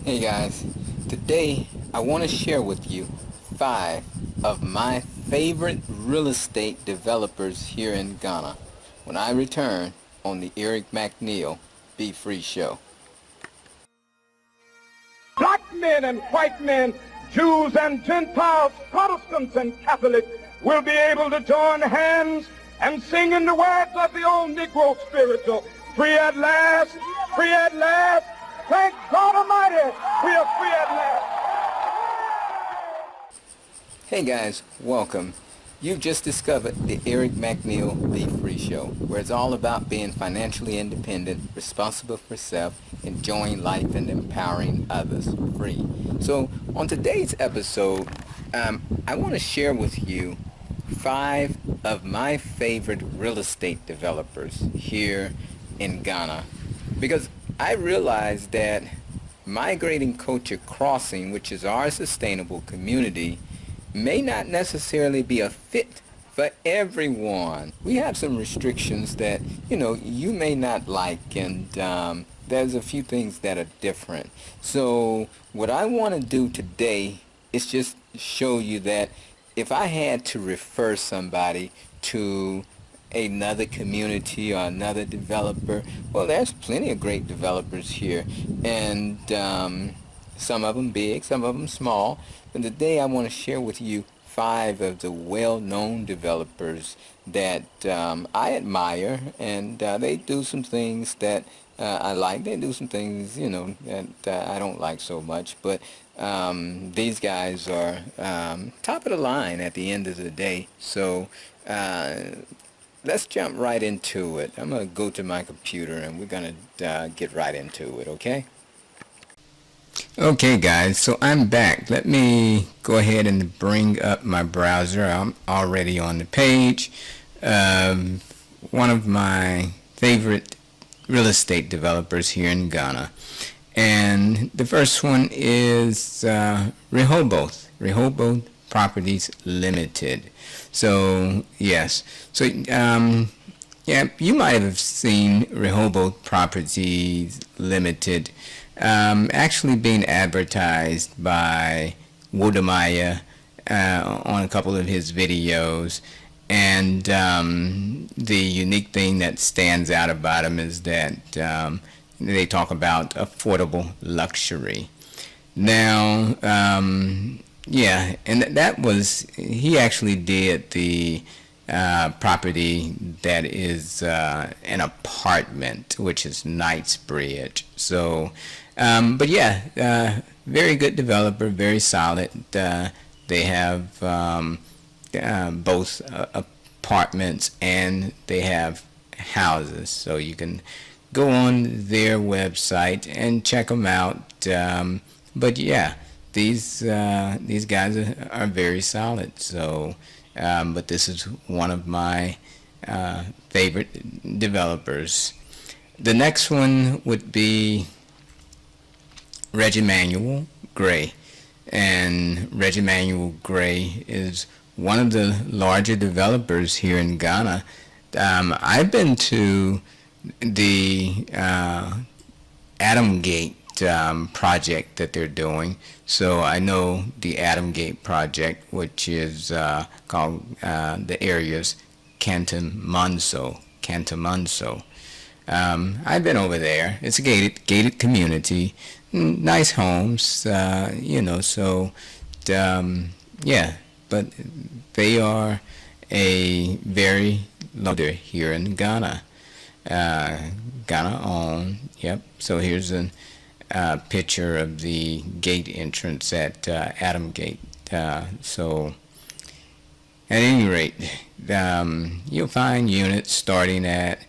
Hey guys, today I want to share with you 5 of my favorite real estate developers here in Ghana when I return on the Eric McNeal Be Free Show. Black men and white men, Jews and Gentiles, Protestants and Catholics will be able to join hands and sing in the words of the old Negro spiritual, free at last, free at last. Thank God Almighty, we are free at last. Hey guys, welcome. You've just discovered the Eric McNeal Be Free Show, where it's all about being financially independent, responsible for self, enjoying life, and empowering others free. So on today's episode, I want to share with you 5 of my favorite real estate developers here in Ghana, because I realized that Migrating Culture Crossing, which is our sustainable community, may not necessarily be a fit for everyone. We have some restrictions that, you may not like, and there's a few things that are different. So what I want to do today is just show you that if I had to refer somebody to another community or another developer, well, there's plenty of great developers here, and some of them big, some of them small. But today I want to share with you 5 of the well-known developers that I admire, and they do some things that I like. They do some things, that I don't like so much, but these guys are top of the line at the end of the day. So let's jump right into it. I'm going to go to my computer and we're going to get right into it, okay? Okay guys, so I'm back. Let me go ahead and bring up my browser. I'm already on the page. One of my favorite real estate developers here in Ghana. And the first one is Rehoboth Properties Limited. So yes, so yeah, you might have seen Rehoboth Properties Limited actually being advertised by Wodemaya on a couple of his videos. And the unique thing that stands out about him is that they talk about affordable luxury. Now, yeah, and that was, he actually did the property that is an apartment, which is Knightsbridge. So, but yeah, very good developer, very solid. They have both apartments and they have houses, so you can go on their website and check them out. But yeah, these guys are very solid. So, but this is one of my favorite developers. The next one would be Reggiemanuel Gray, and Reggiemanuel Gray is one of the larger developers here in Ghana. I've been to the Adamgate project that they're doing, so I know the Adamgate project, which is called the area's Cantamunso. I've been over there. It's a gated community, nice homes, so yeah, but they are a very large here in Ghana. Ghana owned, yep. So here's a picture of the gate entrance at Adamgate. So at any rate, you'll find units starting at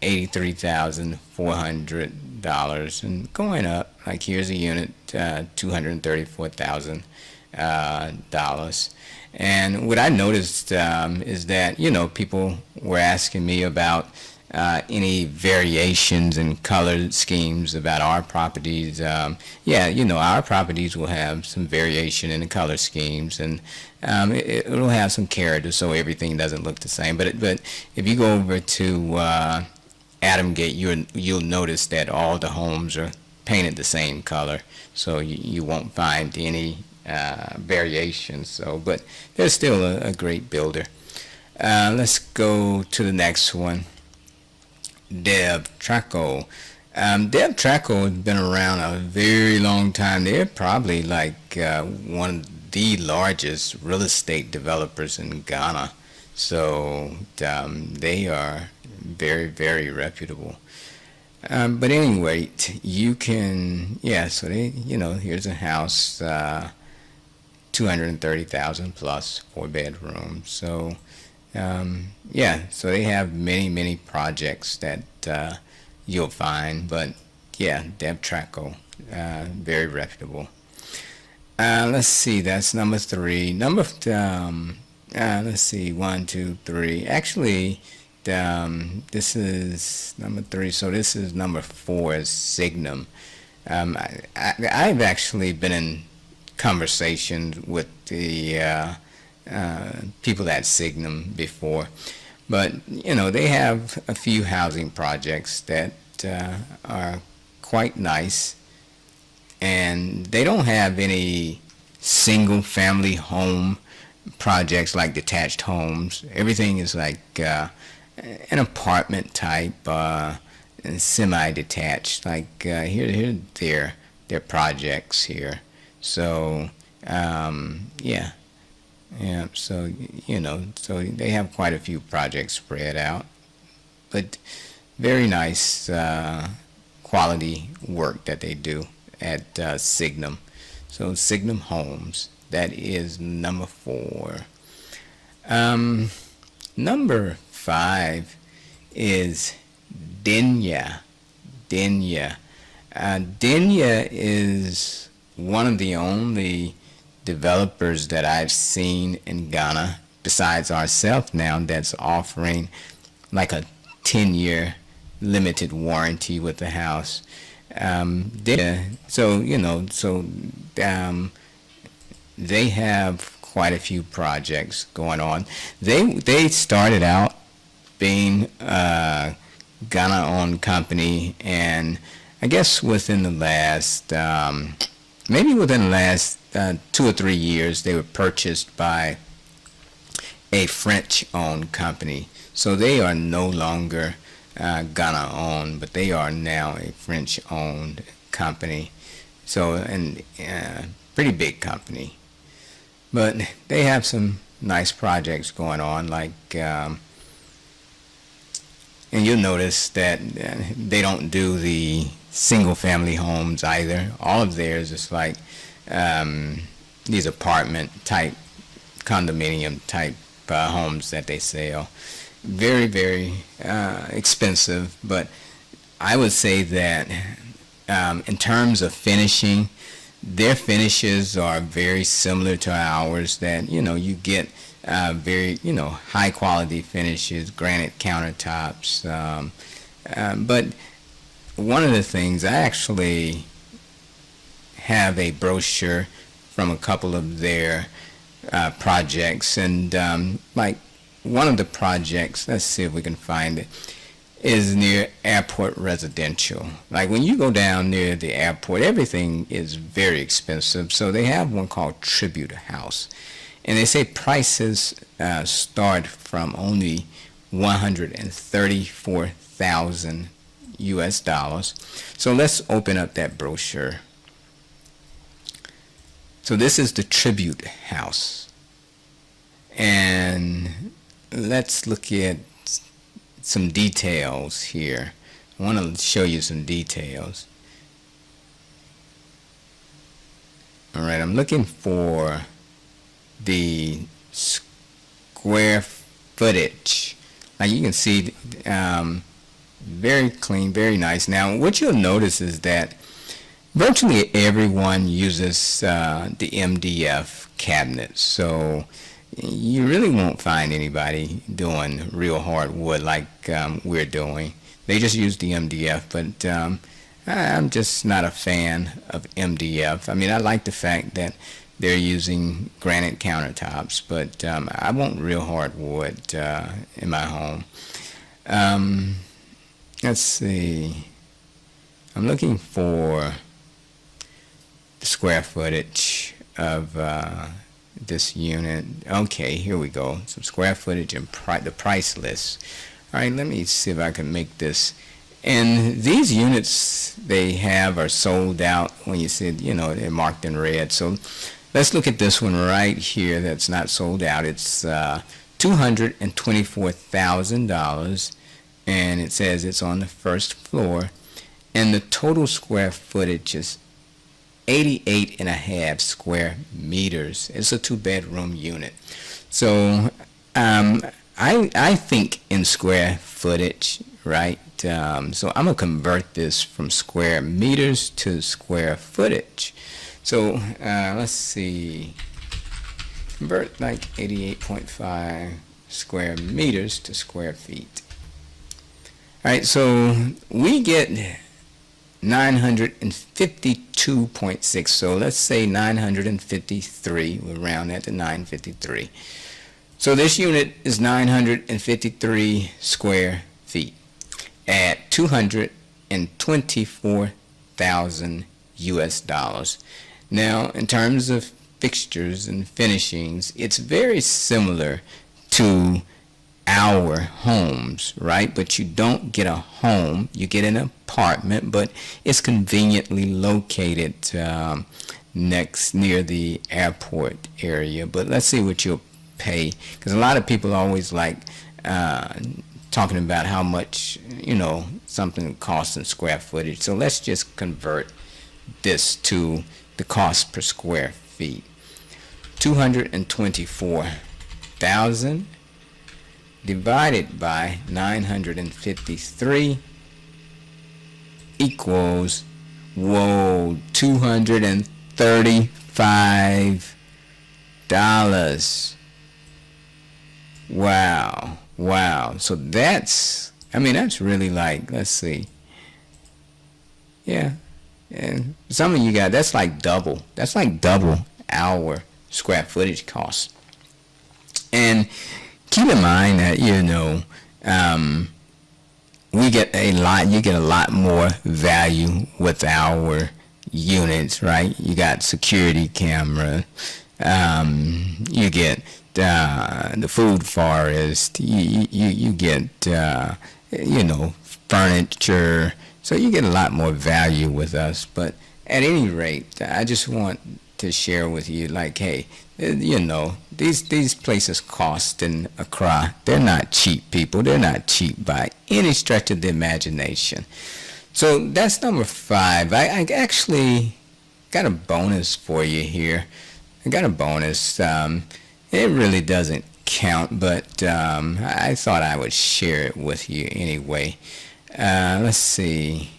$83,400 and going up. Like here's a unit, $234,000. And what I noticed is that, people were asking me about any variations in color schemes about our properties. Yeah, our properties will have some variation in the color schemes, and it'll have some character, so everything doesn't look the same. But if you go over to Adamgate, you'll notice that all the homes are painted the same color, so you won't find any variations. So, but they're still a great builder. Let's go to the next one. Trasako. Trasako has been around a very long time. They're probably like one of the largest real estate developers in Ghana. So they are very, very reputable. But anyway, you can, yeah, so they, here's a house, 230,000 plus, 4 bedrooms. So, yeah, so they have many, many projects that you'll find, but yeah, Trasako, very reputable. Let's see, that's number 3. Let's see, 1, 2, 3. Actually, this is number 3, so this is number 4 is Signum. I've actually been in conversations with the people at Signum before, but they have a few housing projects that are quite nice, and they don't have any single family home projects like detached homes. Everything is like an apartment type and semi-detached. Like here their projects here. So yeah. So so they have quite a few projects spread out, but very nice quality work that they do at Signum. So Signum Homes. That is number 4. Number 5 is Denya. Denya is one of the only developers that I've seen in Ghana, besides ourselves now, that's offering like a 10-year limited warranty with the house. They have quite a few projects going on. They started out being a Ghana-owned company, and I guess within the last 2 or 3 years, they were purchased by a French-owned company. So they are no longer Ghana-owned, but they are now a French-owned company. So, and pretty big company. But they have some nice projects going on, like, and you'll notice that they don't do the single-family homes either. All of theirs is like these apartment-type, condominium-type homes that they sell. Very, very expensive, but I would say that in terms of finishing, their finishes are very similar to ours, that you get very high quality finishes, granite countertops, but one of the things, I actually have a brochure from a couple of their projects, and like one of the projects, let's see if we can find it, is near Airport Residential. Like when you go down near the airport, everything is very expensive. So they have one called Tribute House, and they say prices start from only 134,000 US dollars. So let's open up that brochure. So this is the Tribute House, and let's look at some details here. I want to show you some details. All right, I'm looking for the square footage. Now you can see very clean, very nice. Now what you'll notice is that virtually everyone uses the MDF cabinets. So you really won't find anybody doing real hard wood like we're doing. They just use the MDF, but I'm just not a fan of MDF. I mean, I like the fact that they're using granite countertops, but I want real hard wood in my home. Let's see. I'm looking for the square footage of this unit. Okay, here we go. Some square footage and the price list. All right, let me see if I can make this. And these units they have are sold out. When you see, they're marked in red. So let's look at this one right here that's not sold out. It's $224,000, and it says it's on the first floor, and the total square footage is 88.5 square meters. It's a 2-bedroom unit. So I think in square footage, right? So I'm gonna convert this from square meters to square footage. So let's see, convert like 88.5 square meters to square feet. All right, so we get 952.6. So let's say 953. We'll round that to 953. So this unit is 953 square feet at $224,000 US dollars. Now, in terms of fixtures and finishings, it's very similar to our homes, right? But you don't get a home, you get an apartment, but it's conveniently located near the airport area. But let's see what you'll pay, because a lot of people always like talking about how much something costs in square footage. So let's just convert this to the cost per square feet. 224,000 divided by 953 equals, $235. Wow. So that's really like, let's see. Yeah. And some of you guys, that's like double our square footage cost. And keep in mind that, you get a lot more value with our units, right? You got security camera, you get the food forest, you get, furniture. So you get a lot more value with us. But at any rate, I just want to share with you, like, hey, these places cost in Accra. They're not cheap, people. They're not cheap by any stretch of the imagination. So that's number 5. I actually got a bonus for you here. I got a bonus. It really doesn't count, but I thought I would share it with you anyway. Let's see.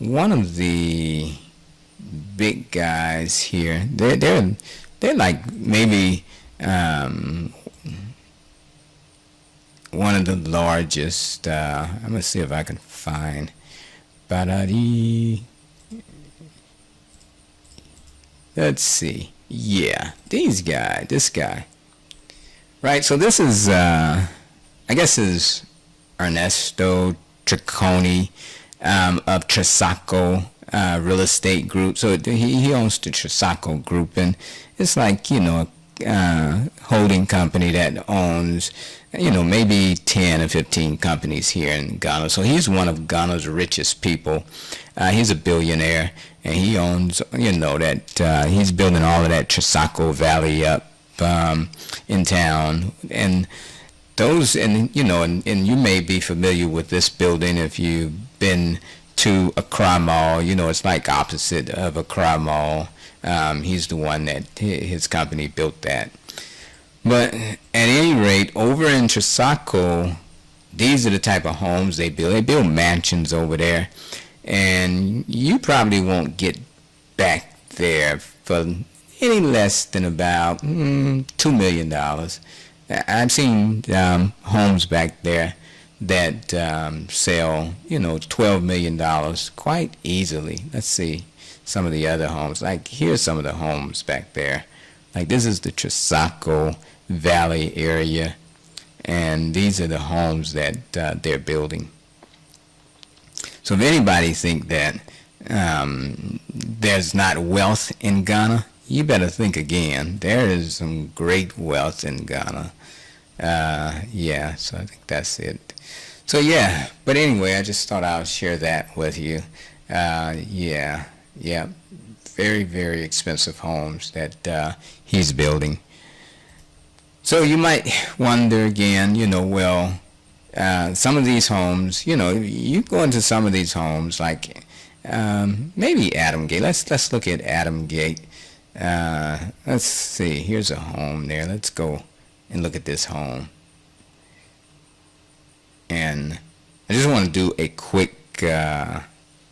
One of the big guys here, they're like maybe one of the largest. I'm gonna see if I can find. Let's see. Yeah, this guy. Right. So this is I guess is Ernesto Tricconi of Trasako Real Estate Group. So he owns the Trasako Group, and it's like a holding company that owns maybe 10 or 15 companies here in Ghana. So he's one of Ghana's richest people. He's a billionaire, and he owns that he's building all of that Trasako Valley up in town, and those, and you may be familiar with this building if you've been to Accra Mall. It's like opposite of Accra Mall. He's the one that his company built that. But at any rate, over in Trasako, these are the type of homes they build. They build mansions over there, and you probably won't get back there for any less than about $2 million. I've seen homes back there that sell, $12 million quite easily. Let's see some of the other homes. Like, here's some of the homes back there. Like, this is the Trasako Valley area, and these are the homes that they're building. So if anybody think that there's not wealth in Ghana, you better think again. There is some great wealth in Ghana. Yeah, so I think that's it. So yeah, but anyway, I just thought I would share that with you. Yeah, yeah, very, very expensive homes that he's building. So you might wonder again, well, some of these homes, you go into some of these homes like maybe Adam Gate. Let's look at Adam Gate. Let's see. Here's a home there. Let's go and look at this home. And I just want to do a quick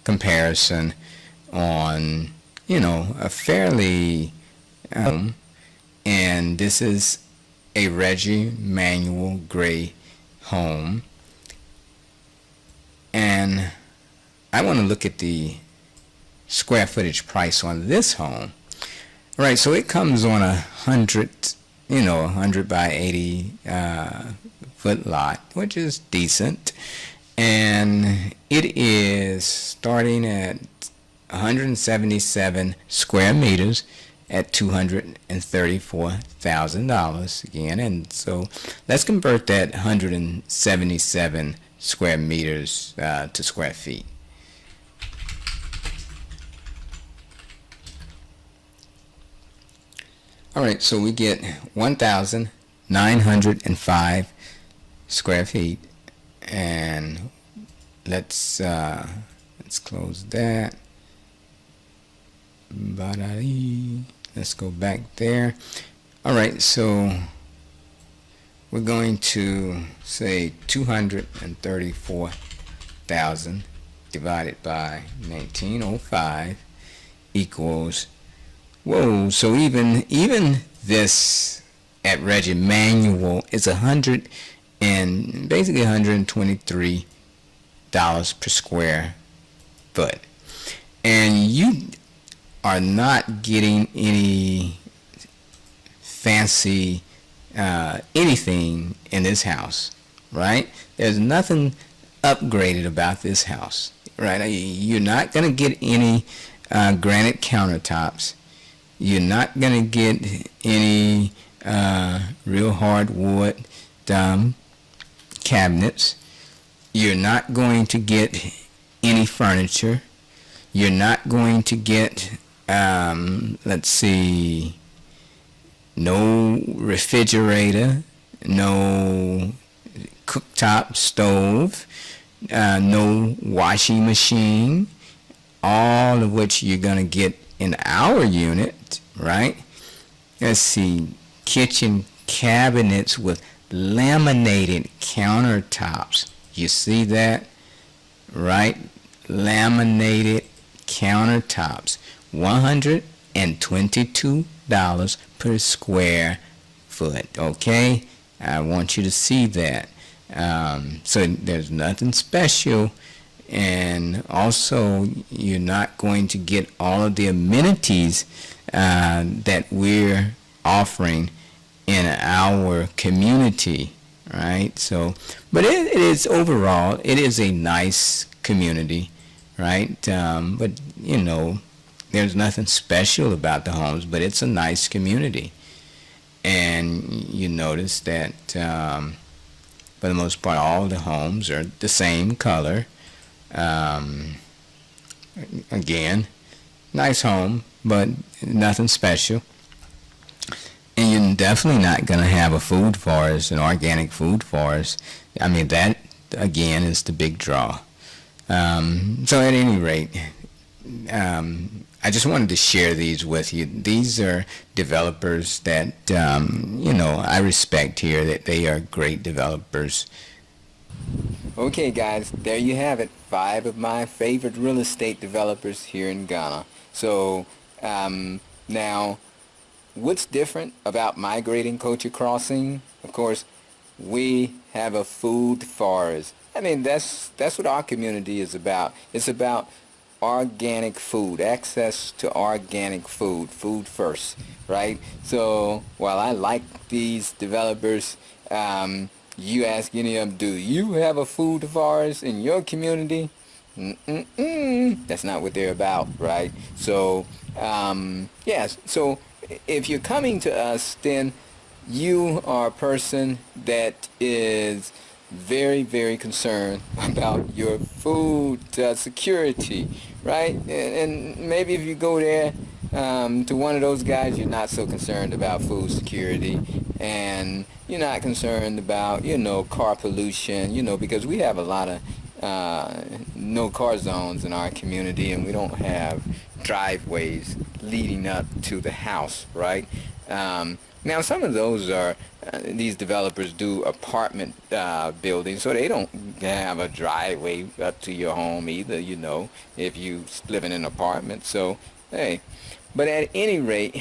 comparison on, a fairly and this is a Reggiemanuel Gray home. And I want to look at the square footage price on this home. All right, so it comes on 100 by 80 foot lot, which is decent. And it is starting at 177 square meters at $234,000 again. And so let's convert that 177 square meters to square feet. All right, so we get 1,905 square feet, and let's close that. Let's go back there. All right, so we're going to say 234,000 divided by 1905 equals, whoa, so even this at Reggiemanuel is basically $123 per square foot. And you are not getting any fancy anything in this house, right? There's nothing upgraded about this house, right? You're not going to get any granite countertops. You're not going to get any real hardwood cabinets. You're not going to get any furniture. You're not going to get, let's see, no refrigerator, no cooktop stove, no washing machine, all of which you're going to get in our unit, right? Let's see, kitchen cabinets with laminated countertops. You see that, right? Laminated countertops, $122 per square foot. Okay, I want you to see that. So there's nothing special, and also you're not going to get all of the amenities that we're offering in our community, right? So, but it is overall, it is a nice community, right? But there's nothing special about the homes, but it's a nice community. And you notice that for the most part, all the homes are the same color. Again, nice home, but nothing special. And you're definitely not going to have a food forest, an organic food forest. I mean, that, again, is the big draw. So at any rate, I just wanted to share these with you. These are developers that, I respect here, that they are great developers. Okay, guys, there you have it. 5 of my favorite real estate developers here in Ghana. So, now, what's different about Migrating Culture Crossing? Of course, we have a food forest. I mean, that's what our community is about. It's about organic food, access to organic food first, right? So while I like these developers, you ask any of them, do you have a food forest in your community? That's not what they're about, right? So, yes. So, if you're coming to us, then you are a person that is very, very concerned about your food security, right? And maybe if you go there to one of those guys, you're not so concerned about food security, and you're not concerned about, car pollution, because we have a lot of no car zones in our community, and we don't have driveways leading up to the house, right? Now, some of those are, these developers do apartment buildings, so they don't have a driveway up to your home either, if you live in an apartment. So, hey, but at any rate,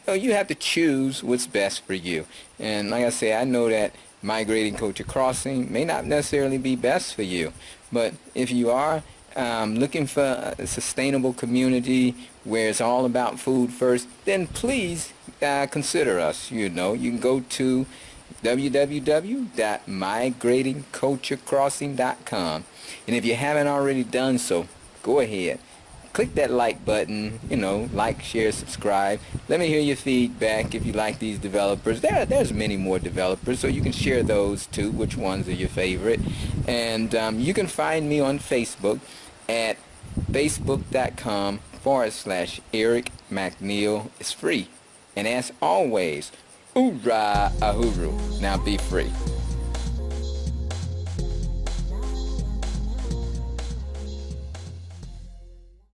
you have to choose what's best for you. And like I say, I know that Migrating Culture Crossing may not necessarily be best for you, but if you are looking for a sustainable community where it's all about food first, then please consider us. You can go to www.migratingculturecrossing.com, and if you haven't already done so, go ahead. Click that like button, like, share, subscribe. Let me hear your feedback if you like these developers. There's many more developers, so you can share those too, which ones are your favorite. And you can find me on Facebook at facebook.com/Eric McNeal. It's free. And as always, Ooorrah Uhuru. Now be free.